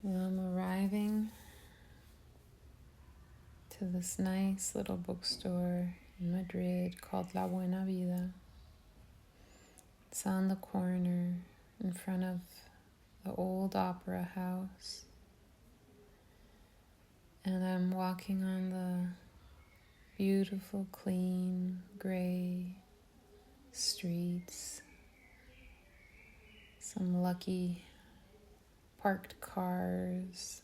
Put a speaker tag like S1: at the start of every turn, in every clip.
S1: I'm arriving to this nice little bookstore in Madrid called La Buena Vida. It's on the corner in front of the old opera house. And I'm walking on the beautiful, clean, gray streets. Some lucky parked cars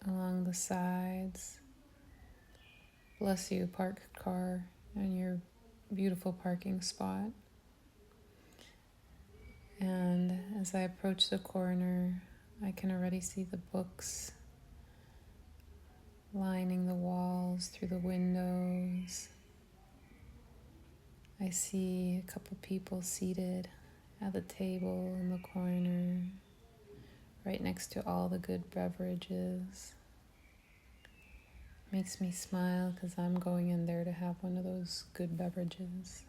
S1: along the sides. Bless you, parked car, and your beautiful parking spot. And as I approach the corner, I can already see the books lining the walls through the windows. I see a couple people seated at the table in the corner, right next to all the good beverages. Makes me smile because I'm going in there to have one of those good beverages.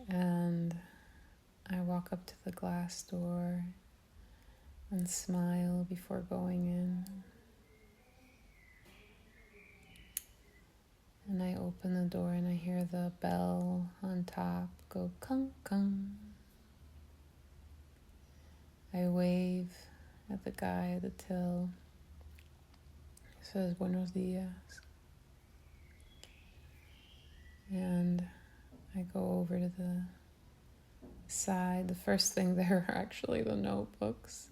S1: And I walk up to the glass door and smile before going in. And I open the door and I hear the bell on top go kung kung. I wave at the guy at the till. He says buenos dias. And I go over to the side. The first thing there are actually the notebooks.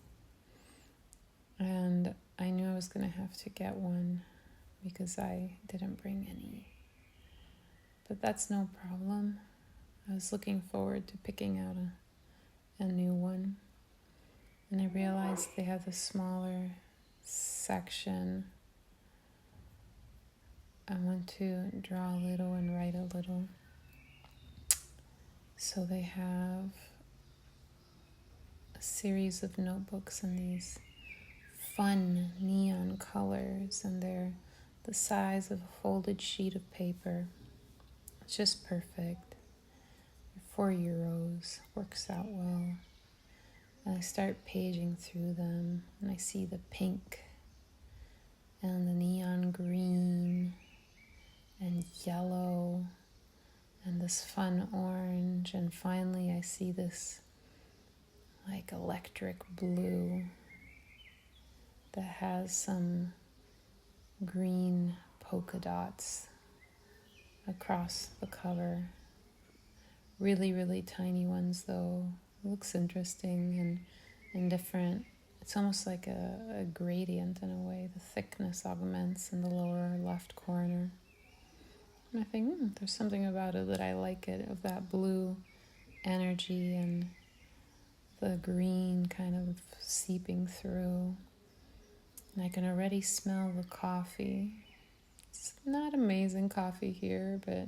S1: And I knew I was going to have to get one because I didn't bring any. But that's no problem. I was looking forward to picking out a new one. And I realized they have the smaller section. I want to draw a little and write a little. So they have a series of notebooks in these fun neon colors, and they're the size of a folded sheet of paper. It's just perfect. €4 works out well. And I start paging through them, and I see the pink and the neon green and yellow and this fun orange, and finally I see this like electric blue that has some green polka dots across the cover. Really, really tiny ones though. It looks interesting and different. It's almost like a gradient in a way. The thickness augments in the lower left corner. And I think there's something about it that I like it, of that blue energy and the green kind of seeping through. And I can already smell the coffee. It's not amazing coffee here, but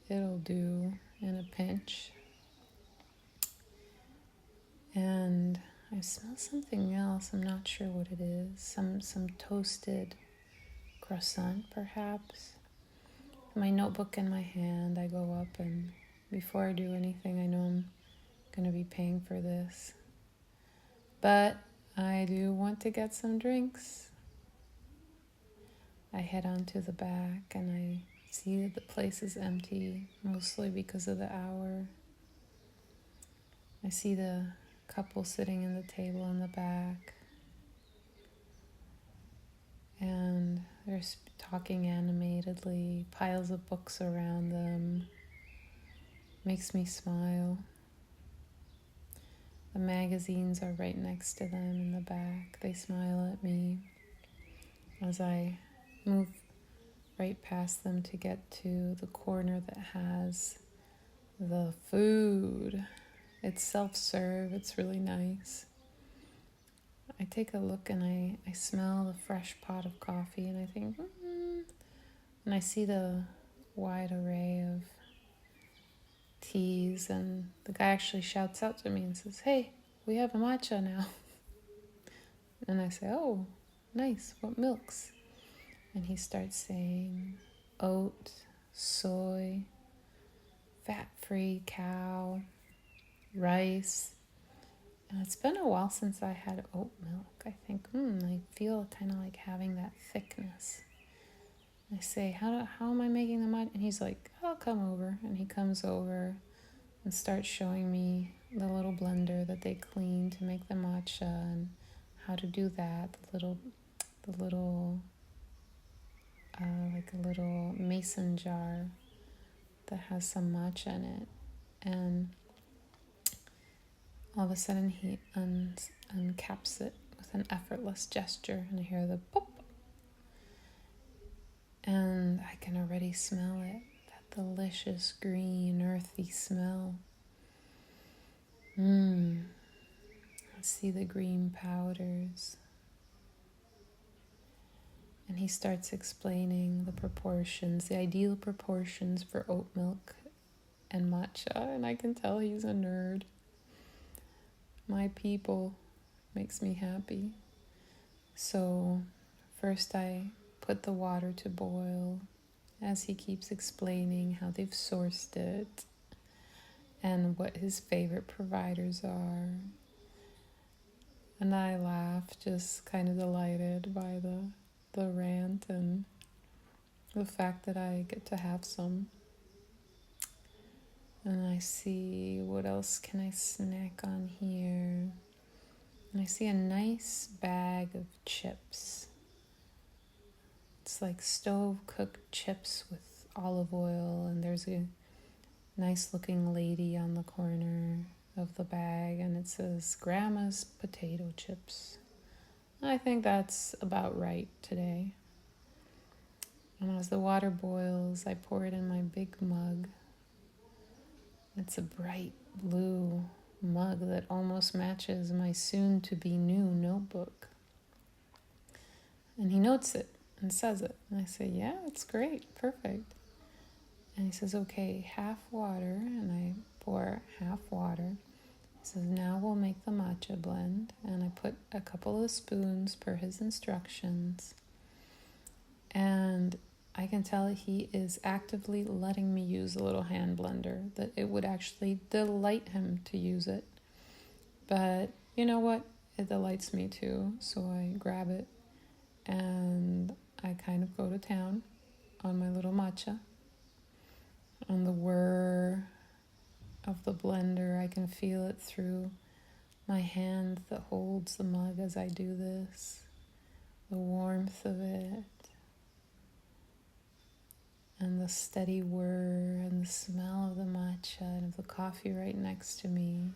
S1: it'll do in a pinch. And I smell something else. I'm not sure what it is. Some toasted croissant, perhaps. My notebook in my hand, I go up, and before I do anything, I know I'm going to be paying for this. But I do want to get some drinks. I head on to the back, and I see that the place is empty, mostly because of the hour. I see the couple sitting in the table in the back, and they're talking animatedly, piles of books around them. Makes me smile. The magazines are right next to them in the back. They smile at me as I move right past them to get to the corner that has the food. It's self-serve. It's really nice. I take a look and I smell the fresh pot of coffee, and I think, and I see the wide array of teas, and the guy actually shouts out to me and says, "Hey, we have a matcha now." And I say, "Oh, nice. What milks?" And he starts saying oat, soy, fat-free cow, rice, And it's been a while since I had oat milk. I think, I feel kind of like having that thickness. I say, how am I making the matcha? And he's like, I'll come over. And he comes over and starts showing me the little blender that they clean to make the matcha and how to do that. The little, like a little mason jar that has some matcha in it. And all of a sudden he uncaps it with an effortless gesture, and I hear the pop. And I can already smell it, that delicious green earthy smell. I see the green powders. And he starts explaining the proportions, the ideal proportions for oat milk and matcha, and I can tell he's a nerd. My people makes me happy. So first I put the water to boil as he keeps explaining how they've sourced it and what his favorite providers are. And I laugh, just kind of delighted by the rant and the fact that I get to have some. And I see, what else can I snack on here? And I see a nice bag of chips. It's like stove-cooked chips with olive oil, and there's a nice-looking lady on the corner of the bag, and it says Grandma's potato chips. I think that's about right today. And as the water boils, I pour it in my big mug. It's a bright blue mug that almost matches my soon-to-be new notebook. And he notes it and says it. And I say, yeah, it's great, perfect. And he says, okay, half water. And I pour half water. He says, now we'll make the matcha blend. And I put a couple of spoons per his instructions. And I can tell he is actively letting me use a little hand blender, that it would actually delight him to use it. But you know what? It delights me too. So I grab it and I kind of go to town on my little matcha. On the whir of the blender, I can feel it through my hand that holds the mug as I do this. The warmth of it. And the steady whir and the smell of the matcha and of the coffee right next to me.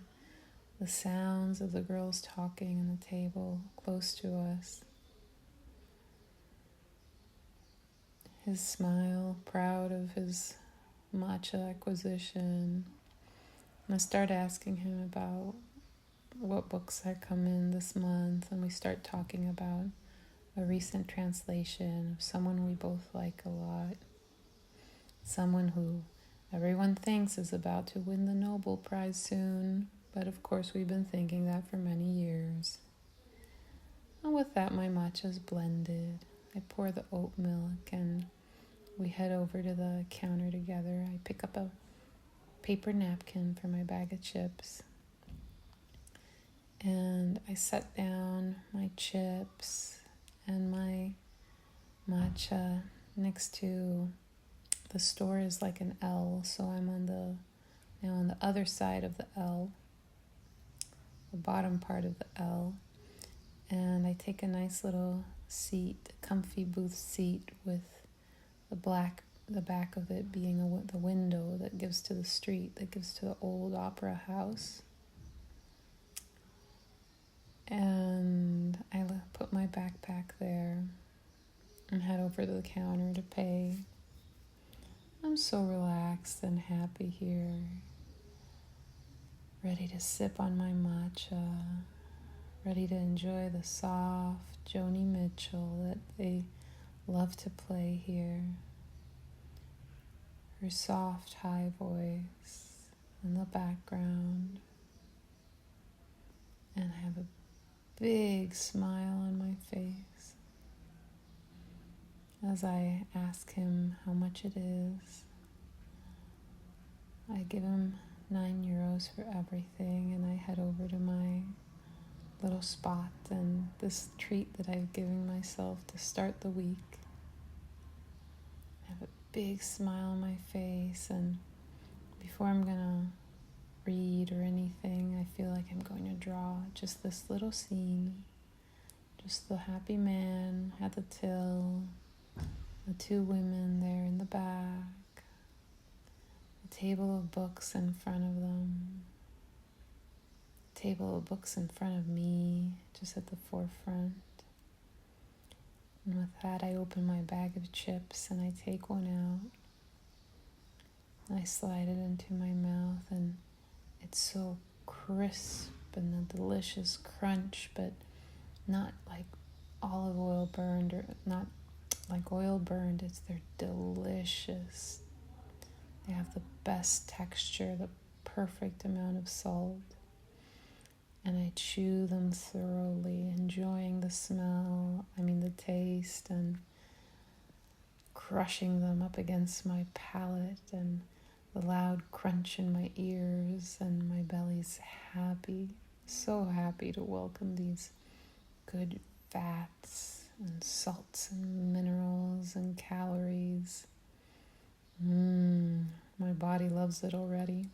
S1: The sounds of the girls talking on the table close to us. His smile, proud of his matcha acquisition. And I start asking him about what books had come in this month, and we start talking about a recent translation of someone we both like a lot. Someone who everyone thinks is about to win the Nobel Prize soon, but of course we've been thinking that for many years. And with that, my matcha's blended. I pour the oat milk and we head over to the counter together. I pick up a paper napkin for my bag of chips. And I set down my chips and my matcha next to the store is like an L, so I'm now on the other side of the L, the bottom part of the L, and I take a nice little seat, comfy booth seat with the back of it being the window that gives to the street, that gives to the old opera house. And I put my backpack there and head over to the counter to pay. I'm so relaxed and happy here, ready to sip on my matcha, ready to enjoy the soft Joni Mitchell that they love to play here. Her soft high voice in the background. And I have a big smile on my face as I ask him how much it is. I give him €9 for everything, and I head over to my little spot and this treat that I've given myself to start the week. I have a big smile on my face, and before I'm gonna read or anything, I feel like I'm going to draw just this little scene. Just the happy man at the till, the two women there in the back, a table of books in front of them, a table of books in front of me, just at the forefront. And with that, I open my bag of chips and I take one out. And I slide it into my mouth, and it's so crisp and a delicious crunch, but not like olive oil burned or not like oil burned. They're delicious. They have the best texture, the perfect amount of salt. And I chew them thoroughly, enjoying the the taste, and crushing them up against my palate, and the loud crunch in my ears, and my belly's happy, so happy to welcome these good fats and salts and minerals and calories. My body loves it already.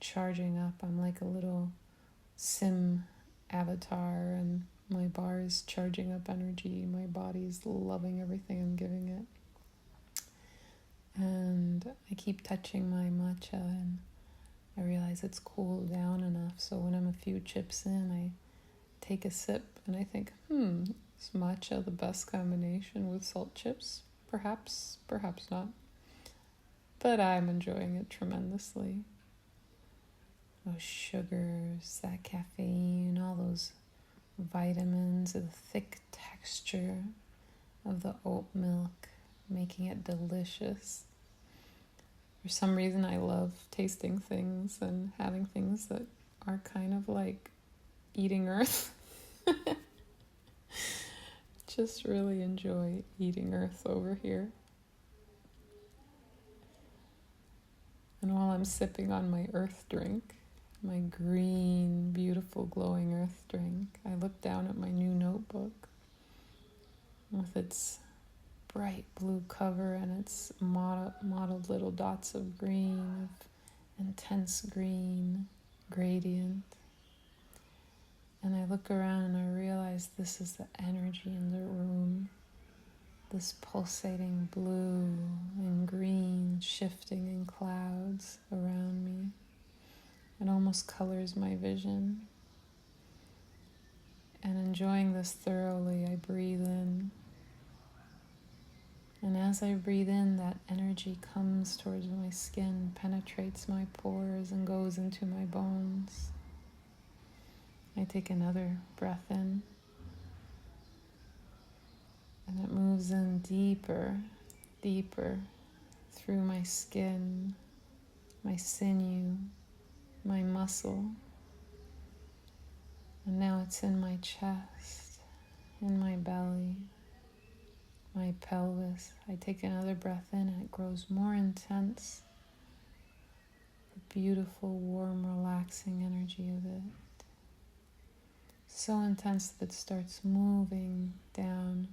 S1: Charging up, I'm like a little sim avatar, and my bar is charging up energy. My body's loving everything I'm giving it. And I keep touching my matcha, and I realize it's cooled down enough, so when I'm a few chips in, I take a sip and I think, is matcha the best combination with salt chips? Perhaps, perhaps not. But I'm enjoying it tremendously. Those sugars, that caffeine, all those vitamins, the thick texture of the oat milk, making it delicious. For some reason, I love tasting things and having things that are kind of like eating earth. Just really enjoy eating earth over here. And while I'm sipping on my earth drink, my green, beautiful, glowing earth drink, I look down at my new notebook with its bright blue cover and its mottled little dots of green, of intense green gradient. And I look around and I realize this is the energy in the room. This pulsating blue and green shifting in clouds around me. It almost colors my vision. And enjoying this thoroughly, I breathe in. And as I breathe in, that energy comes towards my skin, penetrates my pores, and goes into my bones. I take another breath in. And it moves in deeper, deeper through my skin, my sinew, my muscle. And now it's in my chest, in my belly, my pelvis. I take another breath in and it grows more intense. The beautiful, warm, relaxing energy of it. So intense that it starts moving down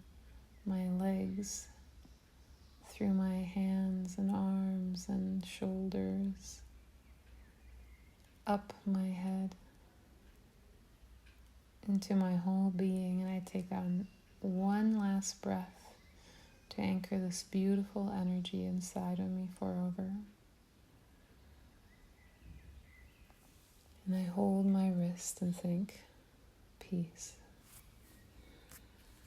S1: my legs, through my hands and arms and shoulders, up my head, into my whole being, and I take on one last breath to anchor this beautiful energy inside of me forever. And I hold my wrist and think, peace.